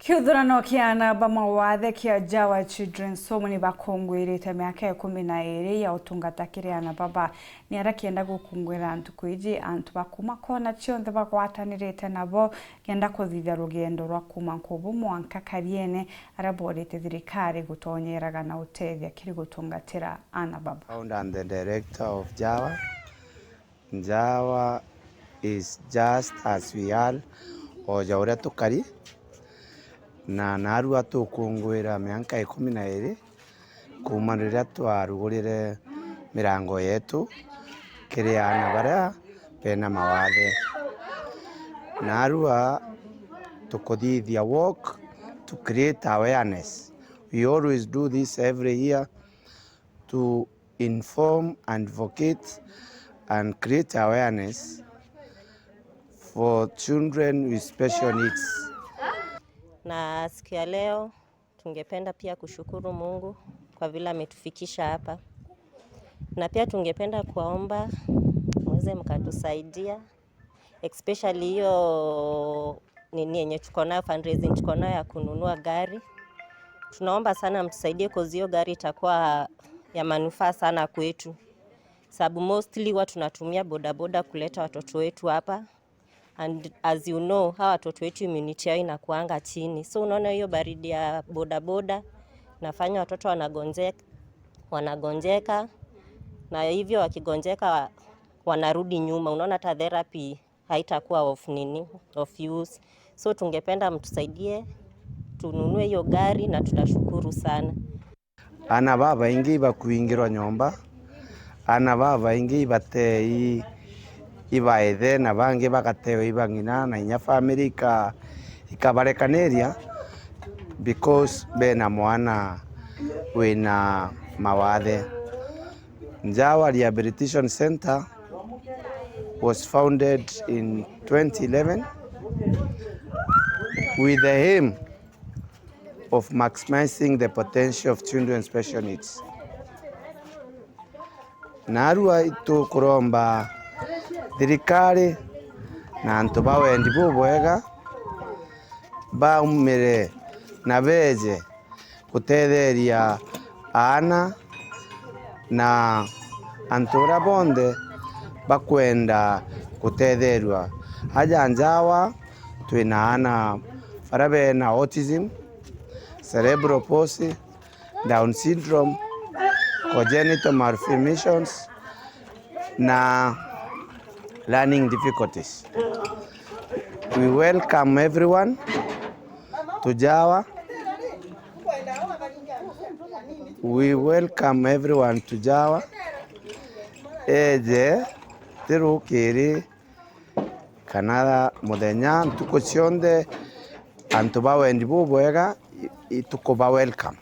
KIUTHURANO kiana ba MAWAATHE kia JAWA Children's Home ni bakongwirite miaka 12 ya utungata kiriana baba ni arakienda gukungwira Antû kwiji Antû bakuma kona cionthe bagwatanirite nabo genda kuthithia rugendo rwa kuma nkubu mwanka kariene araborite thirikari gutonyeraga na UTETHIA kiri gutungatira ana baba. Founder and the director of JAWA. JAWA is just as we are o jaura tukari na narua tukungwira miaka 12 kuma riria twarugurire mirango yetu kiriana baria pena mawathe narua tukuthithia work to create awareness. We always do this every year to inform, advocate and create awareness for children with special needs. Na siku ya leo tungependa pia kushukuru Mungu kwa vile ametufikisha hapa. Na pia tungependa kuomba mweze mkatusaidia, especially hiyo nini yenye tuko nayo, fundraising tuko nayo ya kununua gari. Tunaomba sana mtusaidie kwa hiyo gari itakuwa ya manufaa sana kwetu. Sababu mostly watu tunatumia bodaboda kuleta watoto wetu hapa. And as you know, hawa watoto wetu immunity yao inakuanga chini. So unaona hiyo baridi ya bodaboda nafanya watoto wanagonjeka na hivyo wakigonjeka wanarudi nyuma. Unaona hata therapy haitakuwa of use. So tungependa mtusaidie tununue hiyo gari na tutashukuru sana. Ana baba ingi bakuingirwa nyomba. Ana baba ingi batei ibaethe na bangi bagateo ibangina na inya family ikabarekaneria because bena mwana wina mawathe. JAWA Rehabilitation Center was founded in 2011 with the aim of maximizing the potential of children with special needs. Narua itu kuromba THIRIKARI na Antû bawendi bubwega baumire na beje gutetheria ana na Antû ra bonthe bakwenda gutetheriwa. Haja JAWA twina ana baria bena autism, cerebral palsy, Down syndrome, congenital malformations na learning difficulties. We welcome everyone to JAWA. We welcome everyone to JAWA. Eje tirukiri kana muthenya ntuko cionthe Antû bawendi bubwega ituko ba welcome.